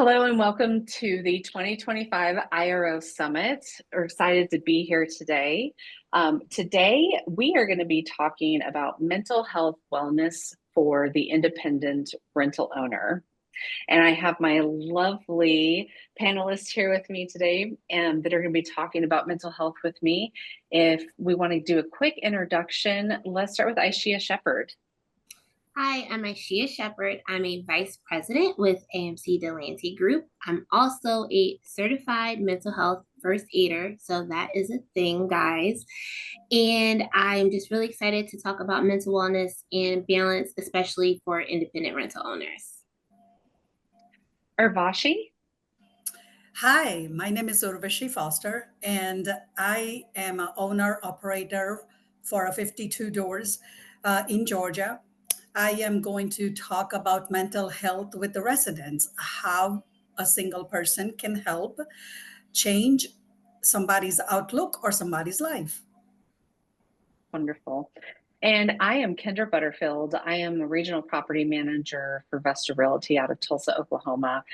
Hello and welcome to the 2025 IRO Summit. We're excited to be here today. Today, we are going to be talking about mental health wellness for the independent rental owner. And I have my lovely panelists here with me today and that are going to be talking about mental health with me. If we want to do a quick introduction, let's start with Ishia Shepherd. Hi, I'm Ishia Shepherd. I'm a vice president with AMC Delancey Group. I'm also a certified mental health first aider. So that is a thing, guys. And I'm just really excited to talk about mental wellness and balance, especially for independent rental owners. Urvashi. Hi, my name is Urvashi Foster, and I am an owner operator for a 52 doors in Georgia. I am going to talk about mental health with the residents, how a single person can help change somebody's outlook or somebody's life. Wonderful. And I am Kendra Butterfield. I am a regional property manager for Vesta Realty out of Tulsa, Oklahoma.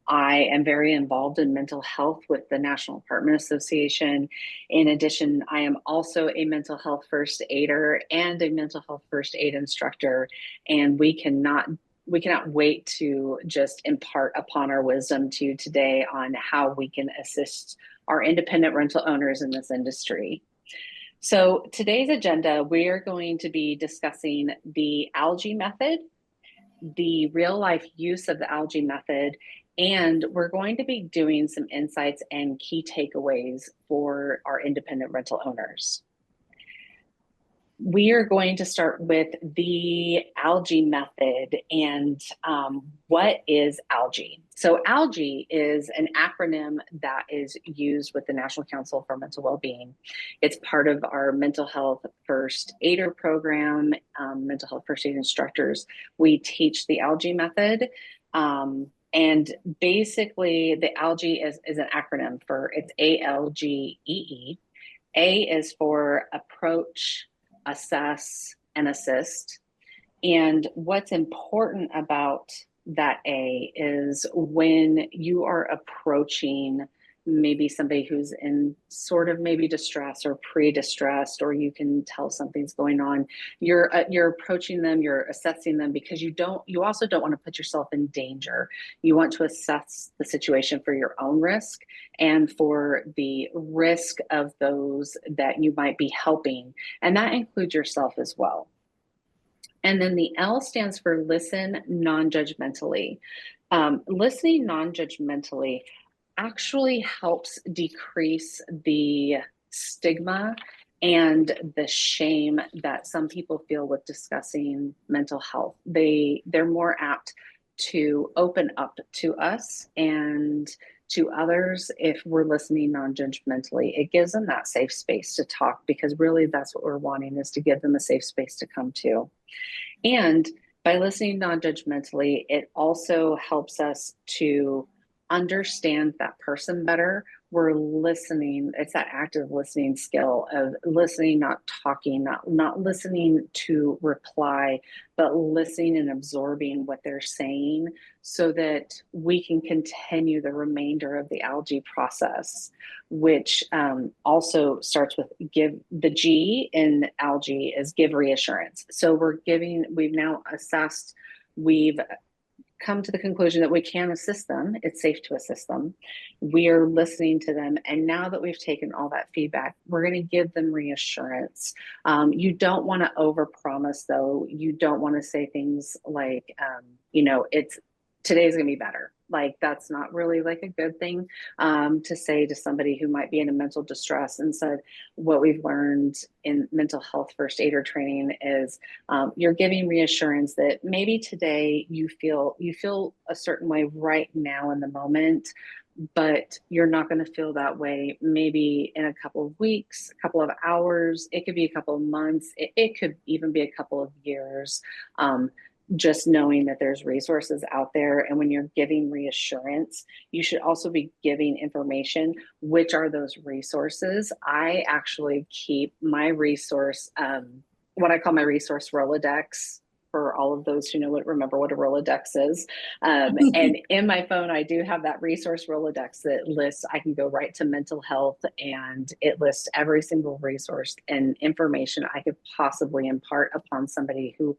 I am very involved in mental health with the National Apartment Association. In addition, I am also a mental health first aider and a mental health first aid instructor. And we cannot wait to just impart upon our wisdom to you today on how we can assist our independent rental owners in this industry. So today's agenda, we are going to be discussing the ALGEE method, the real life use of the ALGEE method, and we're going to be doing some insights and key takeaways for our independent rental owners. We are going to start with the ALGEE method and what is ALGEE? So ALGEE is an acronym that is used with the National Council for Mental Wellbeing. It's part of our mental health first aider program, mental health first aid instructors. We teach the ALGEE method. And basically the ALGEE is an acronym for, it's ALGEE. A is for approach, assess, and assist. And what's important about that A is when you are approaching maybe somebody who's in sort of maybe distress or pre-distressed, or you can tell something's going on, you're approaching them, you're assessing them because you also don't want to put yourself in danger. You want to assess the situation for your own risk and for the risk of those that you might be helping, and that includes yourself as well. And then the L stands for listen non-judgmentally. Listening non-judgmentally actually helps decrease the stigma and the shame that some people feel with discussing mental health. They're more apt to open up to us and to others if we're listening non-judgmentally. It gives them that safe space to talk, because really that's what we're wanting, is to give them a safe space to come to. And by listening non-judgmentally, it also helps us to understand that person better. We're listening. It's that active listening skill of listening, not talking, not listening to reply, but listening and absorbing what they're saying so that we can continue the remainder of the ALGEE process, which also starts with give. The G in ALGEE is give reassurance. So we've now assessed, we've come to the conclusion that we can assist them. It's safe to assist them. We are listening to them. And now that we've taken all that feedback, we're going to give them reassurance. You don't want to overpromise, though. You don't want to say things like, today's going to be better. Like, that's not really like a good thing to say to somebody who might be in a mental distress. And so what we've learned in mental health first aider training is you're giving reassurance that maybe today you feel a certain way right now in the moment, but you're not going to feel that way maybe in a couple of weeks, a couple of hours. It could be a couple of months. It could even be a couple of years. Just knowing that there's resources out there. And when you're giving reassurance, you should also be giving information. Which are those resources? I actually keep my resource, what I call my resource Rolodex, for all of those who remember what a Rolodex is. And in my phone, I do have that resource Rolodex that lists, I can go right to mental health, and it lists every single resource and information I could possibly impart upon somebody who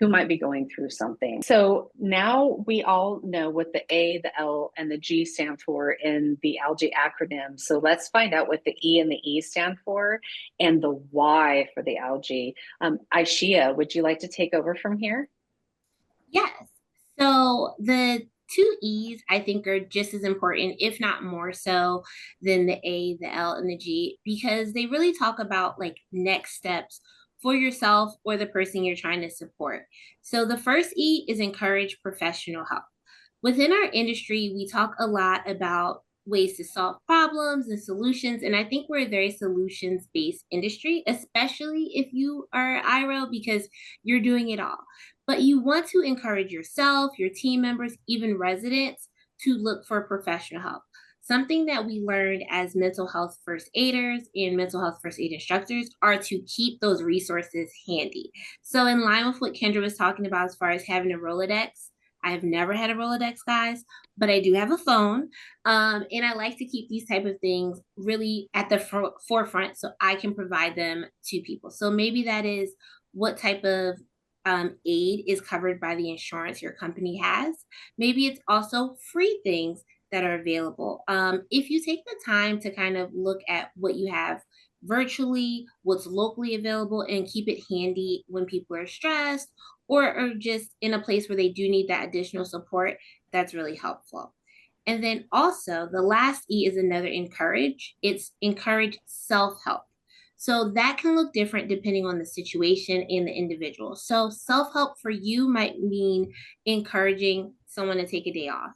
might be going through something. So now we all know what the A, the L, and the G stand for in the ALGEE acronym. So let's find out what the E and the E stand for and the Y for the ALGEE. Aishia, would you like to take over from here? Yes. So the two E's I think are just as important, if not more so, than the A, the L, and the G, because they really talk about like next steps for yourself or the person you're trying to support. So the first E is encourage professional help. Within our industry, we talk a lot about ways to solve problems and solutions. And I think we're a very solutions based industry, especially if you are IRO, because you're doing it all. But you want to encourage yourself, your team members, even residents to look for professional help. Something that we learned as mental health first aiders and mental health first aid instructors are to keep those resources handy. So, in line with what Kendra was talking about as far as having a Rolodex, I have never had a Rolodex, guys, but I do have a phone. And I like to keep these type of things really at the forefront so I can provide them to people. So maybe that is what type of aid is covered by the insurance your company has. Maybe it's also free things that are available. If you take the time to kind of look at what you have virtually, what's locally available, and keep it handy when people are stressed or are just in a place where they do need that additional support, that's really helpful. And then also the last E is another encourage. It's encourage self-help. So that can look different depending on the situation and the individual. So self-help for you might mean encouraging someone to take a day off.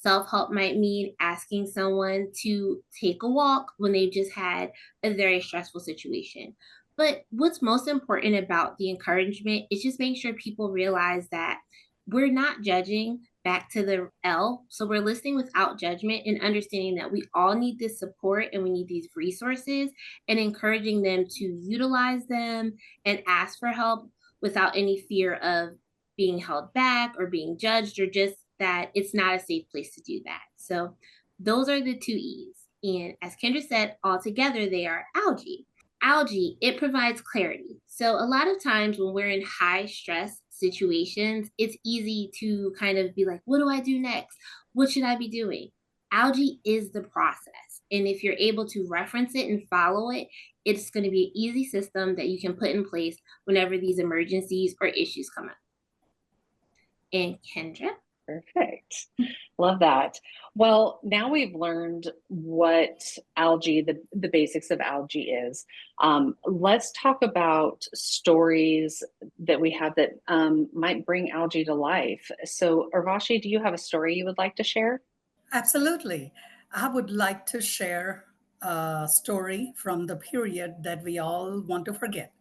Self-help might mean asking someone to take a walk when they've just had a very stressful situation. But what's most important about the encouragement is just making sure people realize that we're not judging, back to the L. So we're listening without judgment and understanding that we all need this support and we need these resources, and encouraging them to utilize them and ask for help without any fear of being held back or being judged, or just that it's not a safe place to do that. So those are the two E's. And as Kendra said, all together they are ALGEE. ALGEE, it provides clarity. So a lot of times when we're in high stress situations, it's easy to kind of be like, what do I do next? What should I be doing? ALGEE is the process. And if you're able to reference it and follow it, it's going to be an easy system that you can put in place whenever these emergencies or issues come up. And Kendra? Perfect. Love that. Well, now we've learned what ALGEE, the basics of ALGEE is. Let's talk about stories that we have that might bring ALGEE to life. So, Urvashi, do you have a story you would like to share? Absolutely. I would like to share a story from the period that we all want to forget,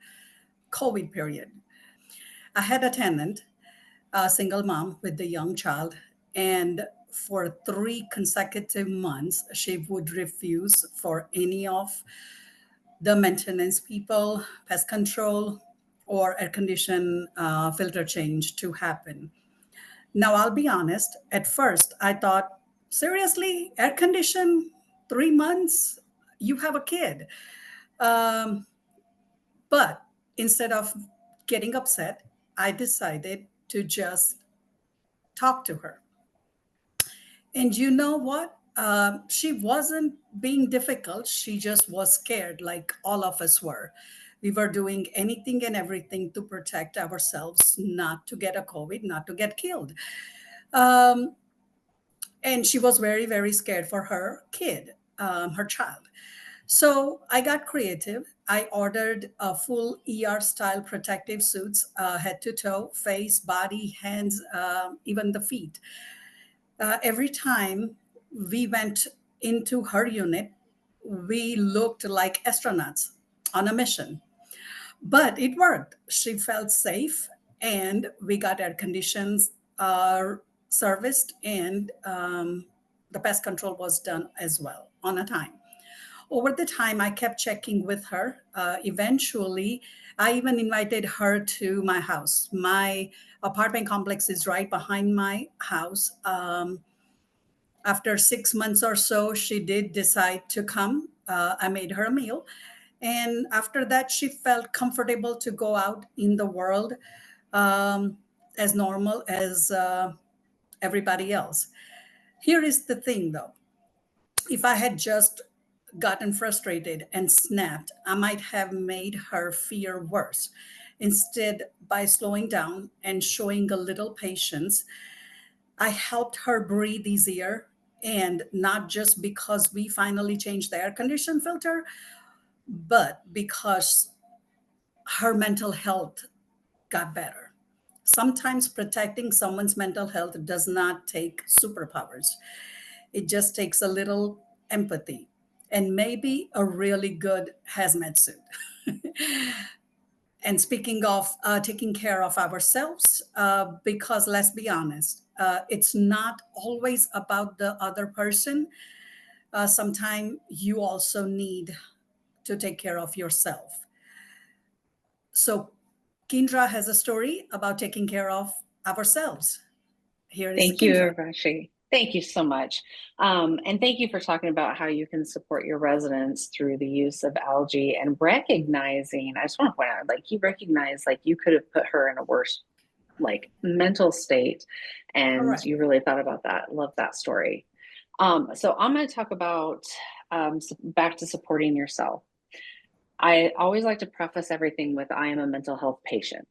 COVID period. I had a tenant, a single mom with a young child, and for 3 consecutive months, she would refuse for any of the maintenance people, pest control, or air condition filter change to happen. Now, I'll be honest, at first I thought, seriously, air condition, 3 months? You have a kid. Um, but instead of getting upset, I decided to just talk to her. And you know what? She wasn't being difficult. She just was scared, like all of us were. We were doing anything and everything to protect ourselves, not to get a COVID, not to get killed. Um, and she was very, very scared for her kid, her child. So I got creative. I ordered a full ER style protective suits, head to toe, face, body, hands, even the feet. Every time we went into her unit, we looked like astronauts on a mission. But it worked. She felt safe, and we got air conditions serviced, and the pest control was done as well on a time. Over the time, I kept checking with her. Eventually, I even invited her to my house. My apartment complex is right behind my house. After 6 months or so, she did decide to come. I made her a meal. And after that, she felt comfortable to go out in the world um, as normal as everybody else. Here is the thing though, if I had just gotten frustrated and snapped, I might have made her fear worse. Instead, by slowing down and showing a little patience, I helped her breathe easier. And not just because we finally changed the air condition filter, but because her mental health got better. Sometimes protecting someone's mental health does not take superpowers. It just takes a little empathy and maybe a really good hazmat suit. And speaking of taking care of ourselves, because let's be honest, it's not always about the other person. Sometimes you also need to take care of yourself. So, Kindra has a story about taking care of ourselves. Here is Thank you, Kindra. Urvashi. Thank you so much. And thank you for talking about how you can support your residents through the use of algae and recognizing, I just want to point out, like you recognize like you could have put her in a worse like mental state and Correct. you really thought about that. Love that story. So I'm going to talk about back to supporting yourself. I always like to preface everything with I am a mental health patient.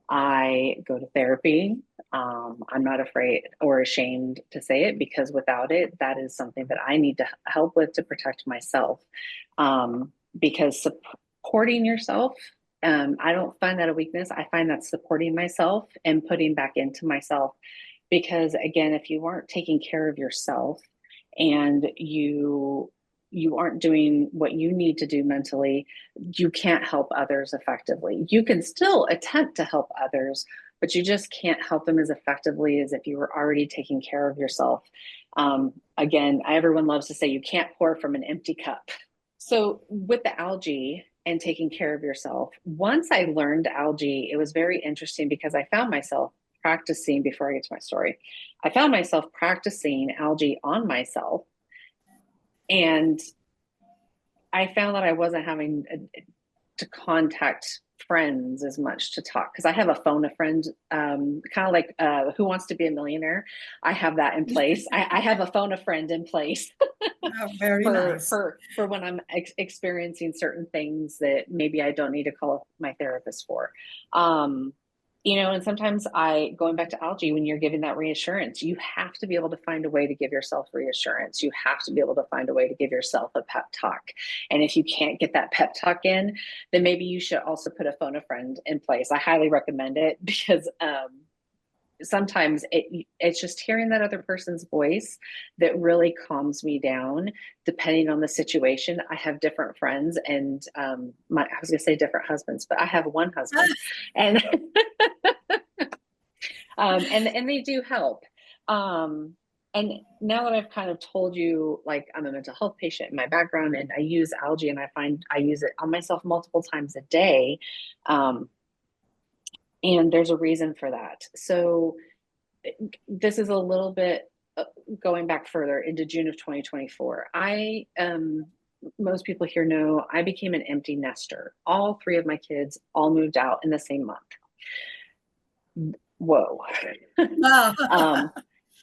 I go to therapy. I'm not afraid or ashamed to say it because without it, that is something that I need to help with to protect myself. Because supporting yourself, I don't find that a weakness. I find that supporting myself and putting back into myself. Because again, if you aren't taking care of yourself and you aren't doing what you need to do mentally, you can't help others effectively. You can still attempt to help others, but you just can't help them as effectively as if you were already taking care of yourself. Again, everyone loves to say you can't pour from an empty cup. So with the algae and taking care of yourself, once I learned algae, it was very interesting because I found myself practicing, before I get to my story, I found myself practicing algae on myself. And I found that I wasn't having to contact friends as much to talk because I have a phone a friend, kind of like Who Wants to Be a Millionaire. I have that in place. I have a phone a friend in place Very nice. for when I'm experiencing certain things that maybe I don't need to call my therapist for. And sometimes going back to algae, when you're giving that reassurance, you have to be able to find a way to give yourself reassurance. You have to be able to find a way to give yourself a pep talk. And if you can't get that pep talk in, then maybe you should also put a phone a friend in place. I highly recommend it because sometimes it's just hearing that other person's voice that really calms me down depending on the situation. I have different friends and I was gonna say different husbands, but I have one husband and and they do help. And now that I've kind of told you, like I'm a mental health patient in my background and I use algae and I find I use it on myself multiple times a day. And there's a reason for that. So this is a little bit going back further into June of 2024. Most people here know I became an empty nester. All three of my kids all moved out in the same month. Whoa.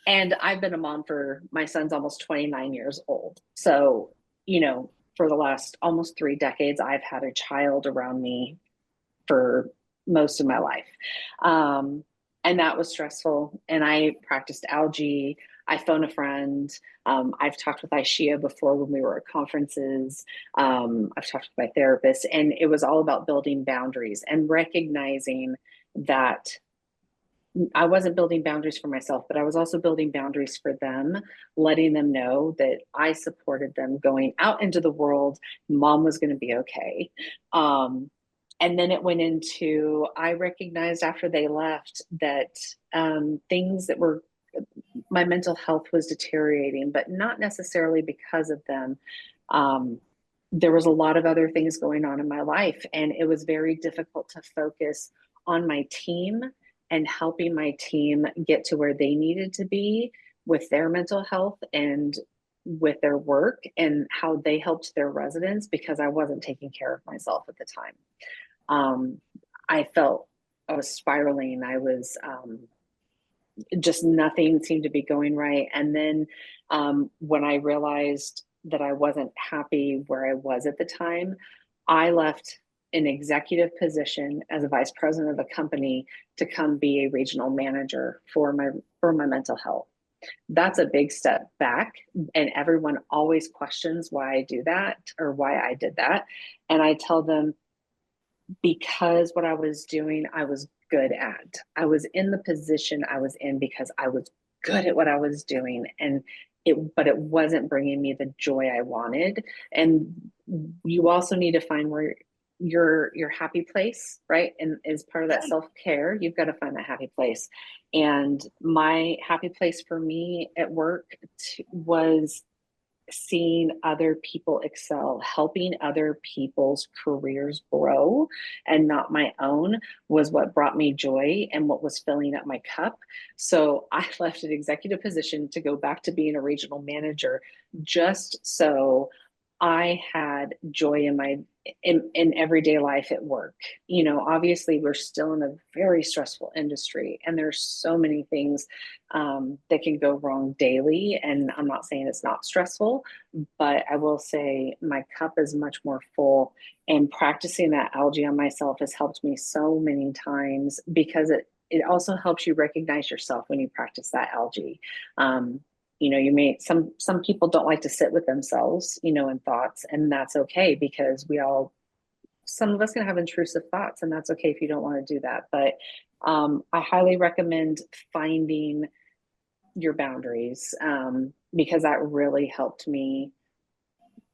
And I've been a mom for my son's almost 29 years old. So, for the last almost 3 decades, I've had a child around me for most of my life. And that was stressful. And I practiced algae. I phone a friend. I've talked with Ishia before when we were at conferences. I've talked with my therapist, and it was all about building boundaries and recognizing that I wasn't building boundaries for myself, but I was also building boundaries for them, letting them know that I supported them going out into the world. Mom was going to be okay. And then it went into, I recognized after they left that things that were, my mental health was deteriorating, but not necessarily because of them. there was a lot of other things going on in my life, and it was very difficult to focus on my team and helping my team get to where they needed to be with their mental health and with their work and how they helped their residents, because I wasn't taking care of myself at the time. I felt I was spiraling. I was just nothing seemed to be going right. And then when I realized that I wasn't happy where I was at the time, I left an executive position as a vice president of a company to come be a regional manager for my mental health. That's a big step back, and everyone always questions why I do that or why I did that. And I tell them, because what I was doing, I was good at. I was in the position I was in because I was good at what I was doing. But it wasn't bringing me the joy I wanted. And you also need to find where your happy place, right? And as part of that self-care, you've got to find that happy place. And my happy place for me at work was seeing other people excel, helping other people's careers grow and not my own, was what brought me joy and what was filling up my cup. So I left an executive position to go back to being a regional manager, just so I had joy in everyday life at work. You know, obviously we're still in a very stressful industry, and there's so many things that can go wrong daily. And I'm not saying it's not stressful, but I will say my cup is much more full. And practicing that ALGEE on myself has helped me so many times, because it also helps you recognize yourself when you practice that ALGEE. You know, you may, some people don't like to sit with themselves, you know, in thoughts, and that's okay, because some of us can have intrusive thoughts, and that's okay if you don't want to do that. But I highly recommend finding your boundaries, because that really helped me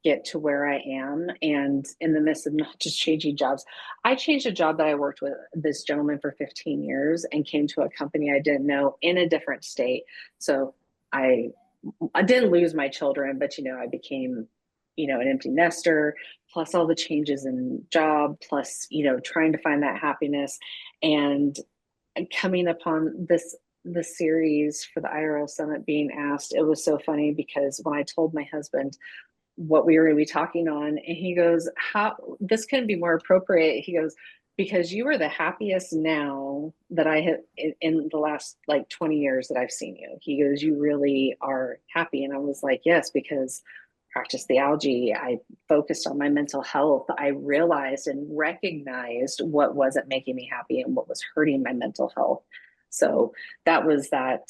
get to where I am. And in the midst of not just changing jobs, I changed a job that I worked with this gentleman for 15 years and came to a company I didn't know in a different state. So I didn't lose my children, but, you know, I became, you know, an empty nester, plus all the changes in job, plus, you know, trying to find that happiness. And coming upon the series for the IRO Summit being asked, it was so funny, because when I told my husband what we were going to be talking on, and he goes, how this couldn't be more appropriate. He goes, because you are the happiest now that I have in the last like 20 years that I've seen you. He goes, you really are happy. And I was like, yes, because practiced the ALGEE, I focused on my mental health. I realized and recognized what wasn't making me happy and what was hurting my mental health. So that was that,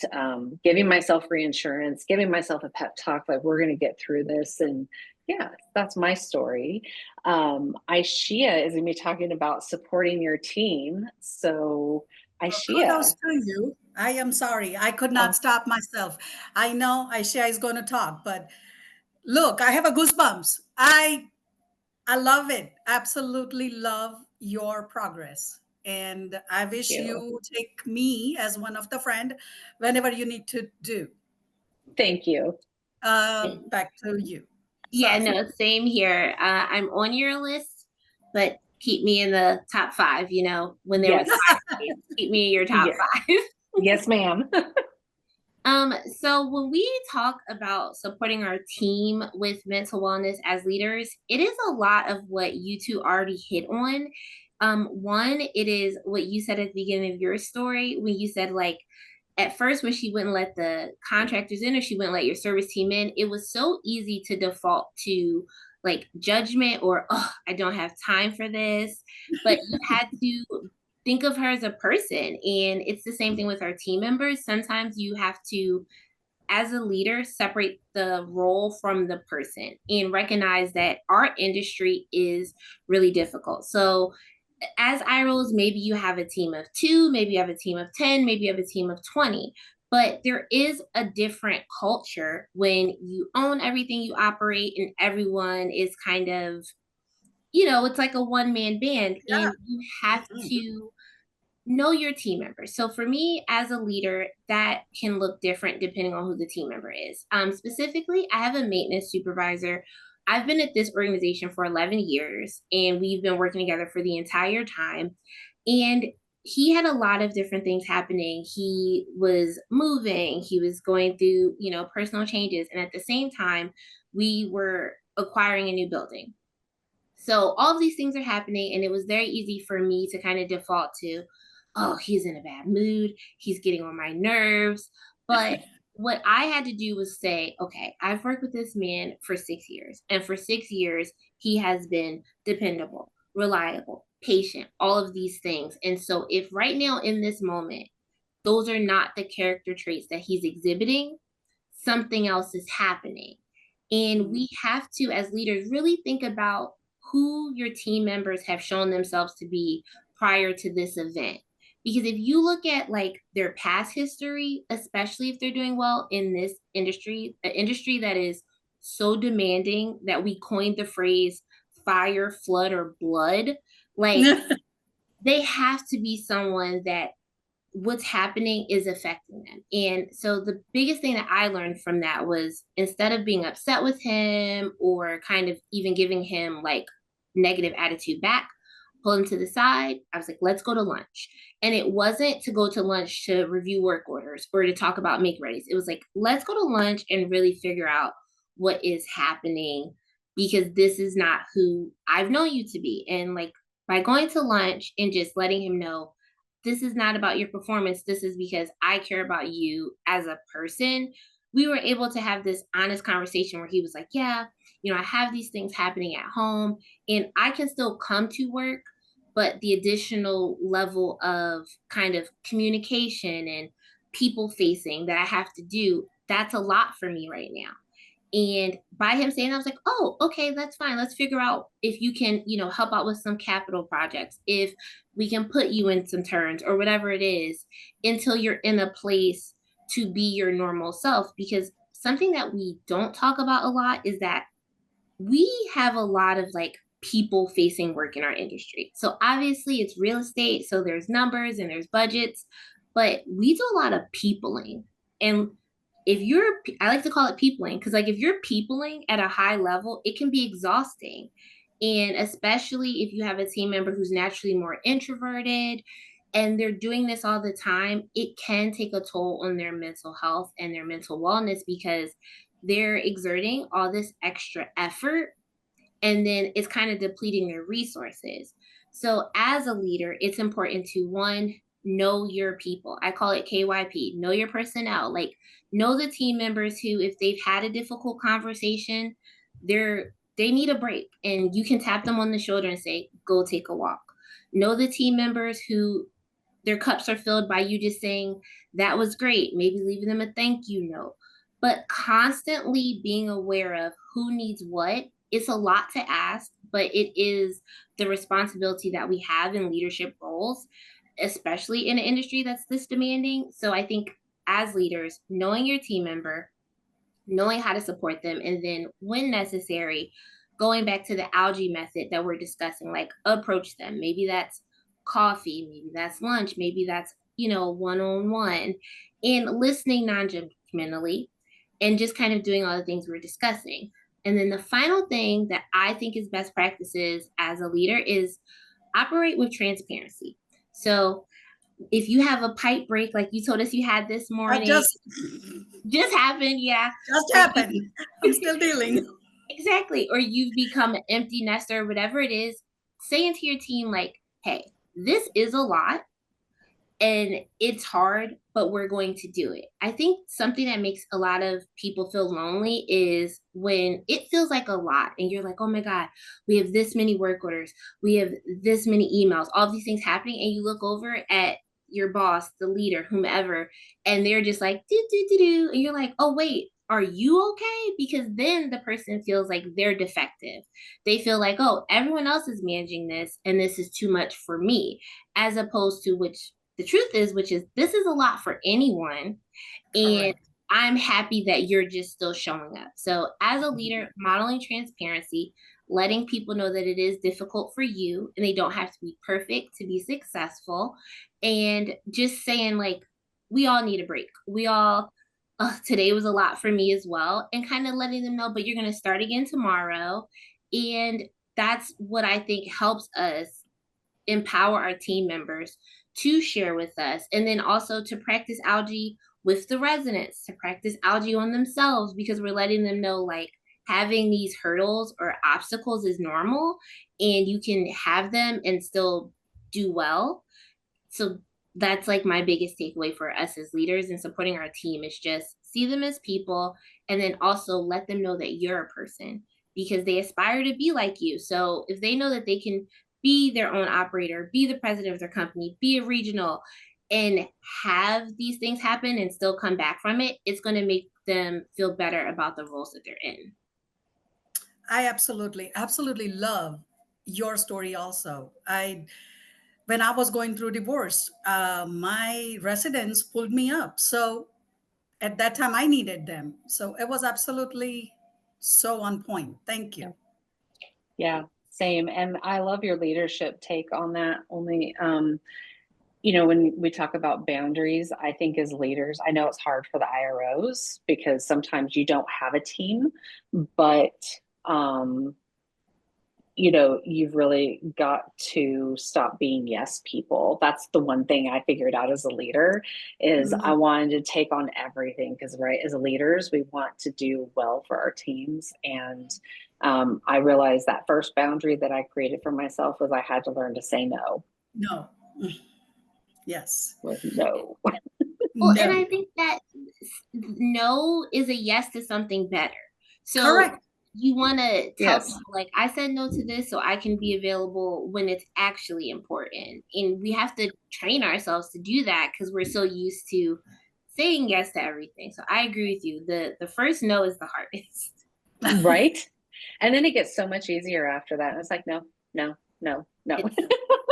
giving myself reinsurance, giving myself a pep talk, like, we're going to get through this. And yeah, that's my story. Aishia is going to be talking about supporting your team. So Kudos Aishia. to you. I am sorry. I could not stop myself. I know Aisha is going to talk, but look, I have a goosebumps. I love it. Absolutely love your progress. And I wish you take me as one of the friend whenever you need to do. Thank you. Back to you. Yeah, Sorry. no, same here. I'm on your list, but keep me in the top 5, you know, when there was 5 states, keep me in your top 5. Yes, ma'am. So when we talk about supporting our team with mental wellness as leaders, it is a lot of what you two already hit on. One, it is what you said at the beginning of your story, when you said, like, at first when she wouldn't let the contractors in, or she wouldn't let your service team in, it was so easy to default to like judgment, or, oh, I don't have time for this. But you had to think of her as a person. And it's the same thing with our team members. Sometimes you have to, as a leader, separate the role from the person and recognize that our industry is really difficult. So as IROs, maybe you have a team of 2, maybe you have a team of 10, maybe you have a team of 20. But there is a different culture when you own everything you operate and everyone is kind of, you know, it's like a one-man band, and you have to know your team members. So for me as a leader, that can look different depending on who the team member is. Specifically, I have a maintenance supervisor I've been at this organization for 11 years and we've been working together for the entire time. And he had a lot of different things happening. He was moving, he was going through, personal changes. And at the same time, we were acquiring a new building. So all of these things are happening, and it was very easy for me to kind of default to, oh, he's in a bad mood. He's getting on my nerves. But what I had to do was say, okay, I've worked with this man for 6 years, and for 6 years, he has been dependable, reliable, patient, all of these things. And so if right now in this moment, those are not the character traits that he's exhibiting, something else is happening. And we have to, as leaders, really think about who your team members have shown themselves to be prior to this event. Because if you look at like their past history, especially if they're doing well in this industry, an industry that is so demanding that we coined the phrase fire, flood, or blood, like they have to be someone that what's happening is affecting them. And so the biggest thing that I learned from that was, instead of being upset with him or kind of even giving him like negative attitude back, pull him to the side. I was like, let's go to lunch. And it wasn't to go to lunch to review work orders or to talk about make readies. It was like, let's go to lunch and really figure out what is happening, because this is not who I've known you to be. And like by going to lunch and just letting him know, this is not about your performance. This is because I care about you as a person. We were able to have this honest conversation where he was like, yeah, I have these things happening at home and I can still come to work, but the additional level of kind of communication and people facing that I have to do, that's a lot for me right now. And by him saying that, I was like, oh, okay, that's fine. Let's figure out if you can, help out with some capital projects, if we can put you in some turns or whatever it is, until you're in a place to be your normal self. Because something that we don't talk about a lot is that we have a lot of like people facing work in our industry. So obviously it's real estate. So there's numbers and there's budgets, but we do a lot of peopling. And I like to call it peopling, because like if you're peopling at a high level, it can be exhausting. And especially if you have a team member who's naturally more introverted and they're doing this all the time, it can take a toll on their mental health and their mental wellness, because they're exerting all this extra effort and then it's kind of depleting their resources. So as a leader, it's important to, one, know your people. I call it KYP, know your personnel. Like, know the team members who, if they've had a difficult conversation, they need a break, and you can tap them on the shoulder and say, go take a walk. Know the team members who their cups are filled by you just saying, that was great, maybe leaving them a thank you note. But constantly being aware of who needs what, it's a lot to ask, but it is the responsibility that we have in leadership roles, especially in an industry that's this demanding. So I think as leaders, knowing your team member, knowing how to support them, and then when necessary, going back to the ALGEE method that we're discussing, like approach them. Maybe that's coffee, maybe that's lunch, maybe that's, one-on-one, and listening non-judgmentally, and just kind of doing all the things we're discussing. And then the final thing that I think is best practices as a leader is operate with transparency. So if you have a pipe break, like you told us you had this morning, just happened, yeah. Just happened. I'm still dealing. Exactly. Or you've become an empty nester, whatever it is, say into your team, like, hey, this is a lot and it's hard, but we're going to do it. I think something that makes a lot of people feel lonely is when it feels like a lot and you're like, oh my God, we have this many work orders, we have this many emails, all these things happening. And you look over at your boss, the leader, whomever, and they're just like, do. And you're like, oh, wait, are you okay? Because then the person feels like they're defective. They feel like, oh, everyone else is managing this and this is too much for me, as opposed to which the truth is, which is this is a lot for anyone. And correct. I'm happy that you're just still showing up. So as a leader, modeling transparency, letting people know that it is difficult for you and they don't have to be perfect to be successful. And just saying, like, we all need a break. We all today was a lot for me as well, and kind of letting them know, but you're going to start again tomorrow. And that's what I think helps us empower our team members to share with us, and then also to practice ALGEE with the residents, to practice ALGEE on themselves, because we're letting them know like having these hurdles or obstacles is normal, and you can have them and still do well. So that's like my biggest takeaway for us as leaders and supporting our team is just see them as people, and then also let them know that you're a person, because they aspire to be like you. So if they know that they can be their own operator, be the president of their company, be a regional, and have these things happen and still come back from it, it's going to make them feel better about the roles that they're in. I absolutely love your story also. When I was going through divorce, my residents pulled me up. So at that time, I needed them. So it was absolutely so on point. Thank you. Yeah, same. And I love your leadership take on that. Only, you know, when we talk about boundaries, I think as leaders, I know it's hard for the IROs because sometimes you don't have a team, but you know, you've really got to stop being yes people. That's the one thing I figured out as a leader is I Mhm. wanted to take on everything because right as leaders, we want to do well for our teams. And I realized that first boundary that I created for myself was I had to learn to say no No. Yes. with no. Well, and I No. think that no is a yes to something better. So Correct. you want to tell Yes, people, like, I said no to this so I can be available when it's actually important. And we have to train ourselves to do that because we're so used to saying yes to everything. So I agree with you. The first no is the hardest. right. And then it gets so much easier after that. And it's like, no, no, no, no. It's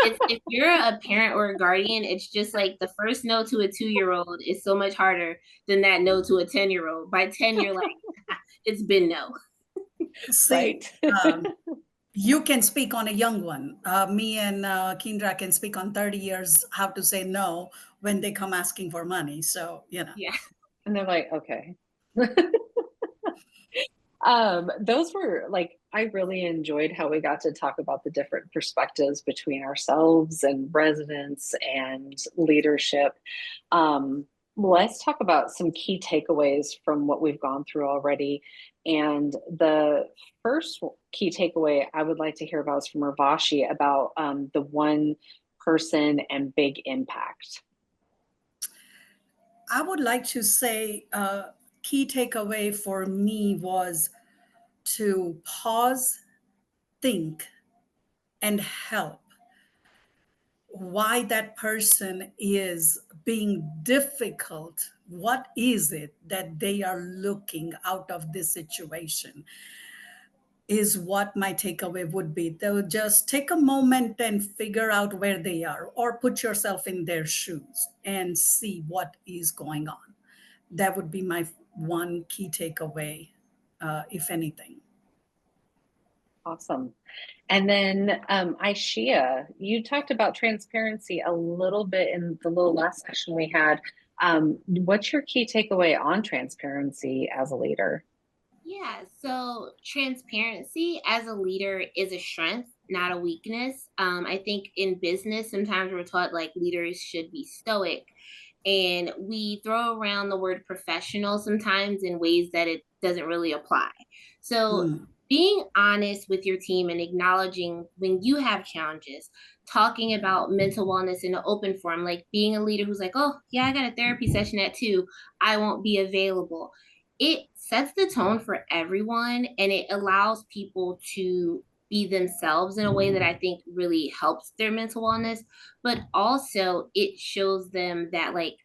it's if you're a parent or a guardian, it's just like the first no to a 2-year-old is so much harder than that no to a 10-year-old. By 10, you're like, it's been no. See, Right. you can speak on a young one. Me and Kendra can speak on 30 years how to say no when they come asking for money. So, Yeah. And they're like, okay. Those were like, I really enjoyed how we got to talk about the different perspectives between ourselves and residents and leadership. Um, let's talk about some key takeaways from what we've gone through already. And the first key takeaway I would like to hear about is from Ravashi about the one person and big impact. I would like to say key takeaway for me was to pause, think, and help why that person is being difficult. What is it that they are looking out of this situation? Is what my takeaway would be. They'll just take a moment and figure out where they are, or put yourself in their shoes and see what is going on. That would be my one key takeaway, if anything. Awesome. And then, Aishia, you talked about transparency a little bit in the little last session we had. What's your key takeaway on transparency as a leader? Yeah, so transparency as a leader is a strength, not a weakness. I think in business, sometimes we're taught like leaders should be stoic, and we throw around the word professional sometimes in ways that it doesn't really apply. So, Hmm. being honest with your team and acknowledging when you have challenges, talking about mental wellness in an open forum, like being a leader who's like, oh, yeah, I got a therapy session at 2, I won't be available. It sets the tone for everyone, and it allows people to be themselves in a way that I think really helps their mental wellness. But also, it shows them that, like,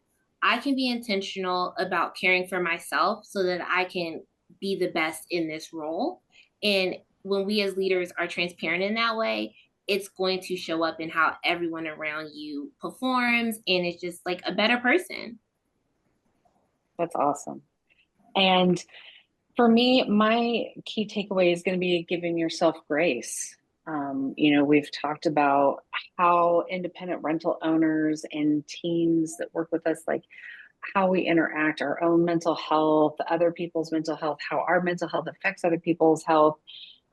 I can be intentional about caring for myself so that I can be the best in this role. And when we as leaders are transparent in that way, it's going to show up in how everyone around you performs. And it's just like a better person. That's awesome. And for me, my key takeaway is going to be giving yourself grace. You know, we've talked about how independent rental owners and teams that work with us, like how we interact, our own mental health, other people's mental health, how our mental health affects other people's health.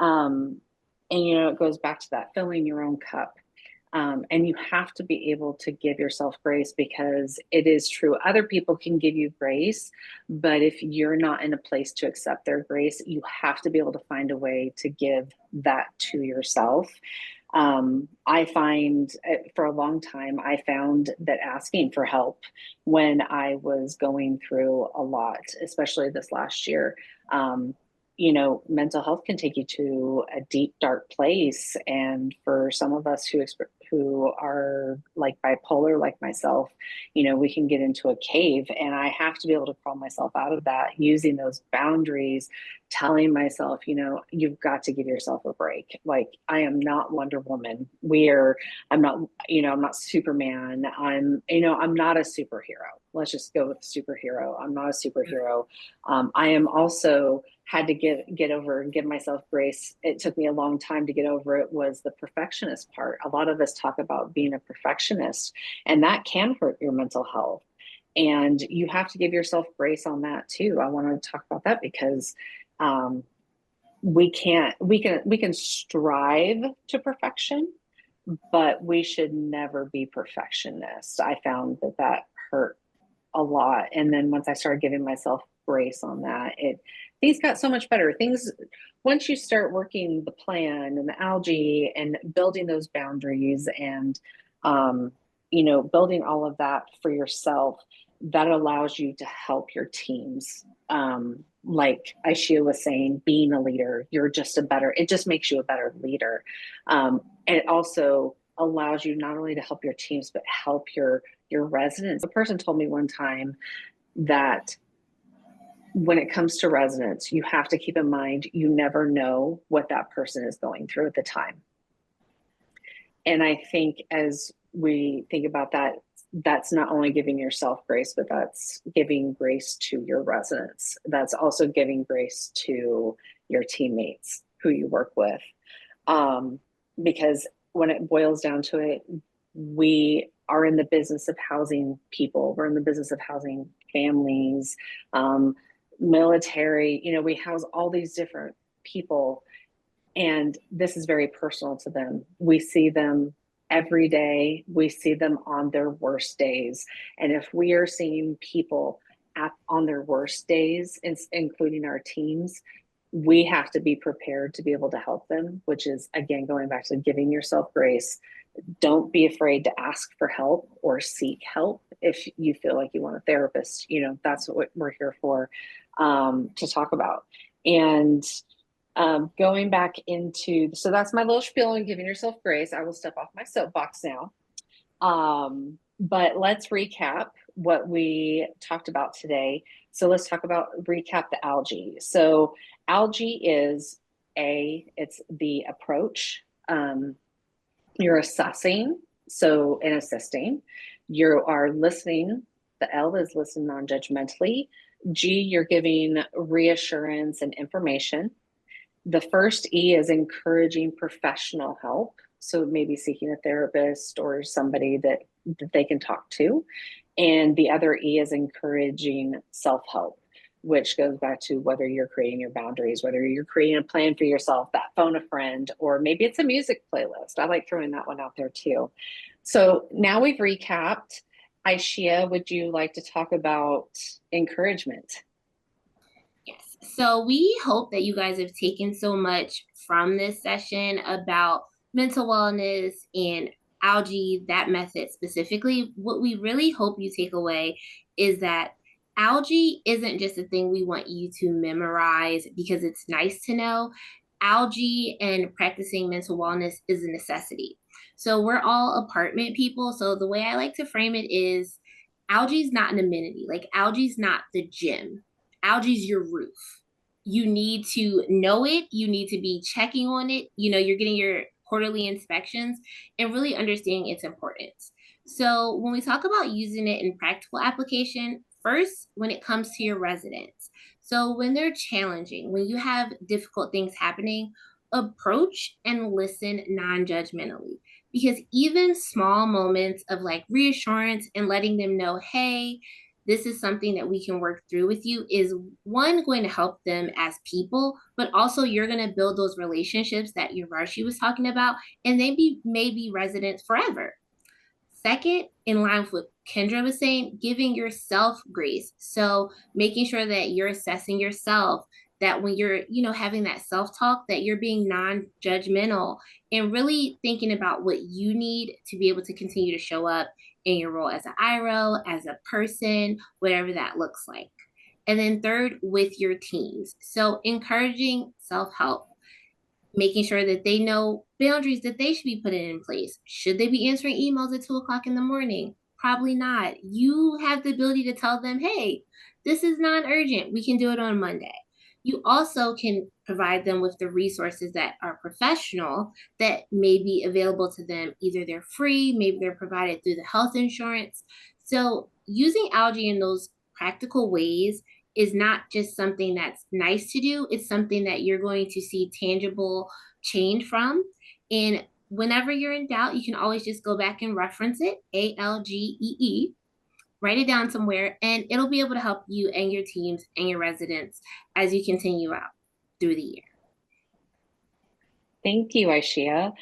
And, you know, it goes back to that filling your own cup. And you have to be able to give yourself grace, because it is true. Other people can give you grace, but if you're not in a place to accept their grace, you have to be able to find a way to give that to yourself. I find for a long time, I found that asking for help when I was going through a lot, especially this last year, you know, mental health can take you to a deep, dark place. And for some of us who are like bipolar, like myself, you know, we can get into a cave, and I have to be able to crawl myself out of that using those boundaries, telling myself, you know, you've got to give yourself a break. Like, I am not Wonder Woman. I'm not, you know, I'm not Superman. You know, I'm not a superhero. Let's just go with superhero. I'm not a superhero. I am also had to get over and give myself grace. It took me a long time to get over it, was the perfectionist part. A lot of us talk about being a perfectionist, and that can hurt your mental health. And you have to give yourself grace on that too. I want to talk about that because we can strive to perfection, but we should never be perfectionists. I found that hurt a lot. And then once I started giving myself grace on that, things got so much better. Things, once you start working the plan and the ALGEE and building those boundaries and, you know, building all of that for yourself, that allows you to help your teams. Like Aishia was saying, being a leader, it just makes you a better leader. And it also allows you not only to help your teams, but help your residents. A person told me one time that when it comes to residents, you have to keep in mind, you never know what that person is going through at the time. And I think as we think about that, that's not only giving yourself grace, but that's giving grace to your residents. That's also giving grace to your teammates who you work with. Because when it boils down to it, we are in the business of housing people. We're in the business of housing families, military, you know, we house all these different people, and this is very personal to them. We see them every day. We see them on their worst days. And if we are seeing people on their worst days, including our teams, we have to be prepared to be able to help them, which is, again, going back to giving yourself grace. Don't be afraid to ask for help or seek help if you feel like you want a therapist. You know, that's what we're here for, to talk about. And going back into, so that's my little spiel on giving yourself grace. I will step off my soapbox now. But let's recap what we talked about today. So let's recap the ALGEE. So ALGEE is it's the approach. You're assessing, so in assisting. You are listening. The L is listen non-judgmentally. G, you're giving reassurance and information. The first E is encouraging professional help. So maybe seeking a therapist or somebody that they can talk to. And the other E is encouraging self-help, which goes back to whether you're creating your boundaries, whether you're creating a plan for yourself, that phone a friend, or maybe it's a music playlist. I like throwing that one out there too. So now we've recapped. Aishia, would you like to talk about encouragement? Yes. So we hope that you guys have taken so much from this session about mental wellness and ALGEE, that method specifically. What we really hope you take away is that ALGEE isn't just a thing we want you to memorize because it's nice to know. ALGEE and practicing mental wellness is a necessity. So we're all apartment people. So the way I like to frame it is ALGEE is not an amenity. Like ALGEE is not the gym. ALGEE is your roof. You need to know it. You need to be checking on it. You know, you're getting your quarterly inspections and really understanding its importance. So when we talk about using it in practical application, first, when it comes to your residents. So when they're challenging, when you have difficult things happening, approach and listen non-judgmentally. Because even small moments of like reassurance and letting them know, hey, this is something that we can work through with you, is one, going to help them as people, but also you're going to build those relationships that Yardi was talking about, and they may be residents forever. Second, in line with what Kendra was saying, giving yourself grace. So making sure that you're assessing yourself, that when you're, having that self-talk, that you're being non-judgmental and really thinking about what you need to be able to continue to show up in your role as an IRO, as a person, whatever that looks like. And then third, with your teams. So encouraging self-help, making sure that they know boundaries that they should be putting in place. Should they be answering emails at 2:00 in the morning? Probably not. You have the ability to tell them, hey, this is non-urgent. We can do it on Monday. You also can provide them with the resources that are professional that may be available to them. Either they're free, maybe they're provided through the health insurance. So using ALGEE in those practical ways is not just something that's nice to do. It's something that you're going to see tangible change from. And whenever you're in doubt, you can always just go back and reference it, ALGEE, write it down somewhere, and it'll be able to help you and your teams and your residents as you continue out through the year. Thank you, Aishia.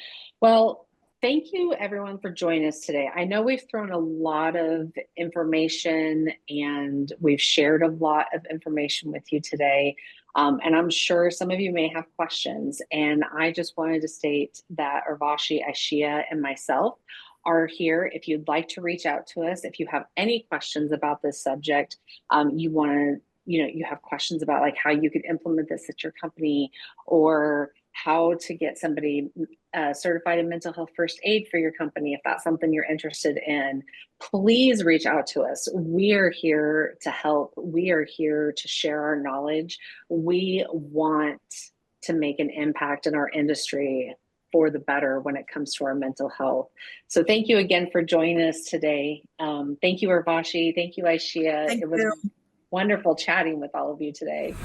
Well, thank you everyone for joining us today. I know we've thrown a lot of information and we've shared a lot of information with you today. And I'm sure some of you may have questions. And I just wanted to state that Urvashi, Aishia, and myself are here if you'd like to reach out to us. If you have any questions about this subject, you have questions about like how you could implement this at your company, or how to get somebody certified in mental health first aid for your company, if that's something you're interested in, please reach out to us. We are here to help. We are here to share our knowledge. We want to make an impact in our industry for the better when it comes to our mental health. So thank you again for joining us today. Thank you, Urvashi. Thank you, Aishia. It was wonderful chatting with all of you today.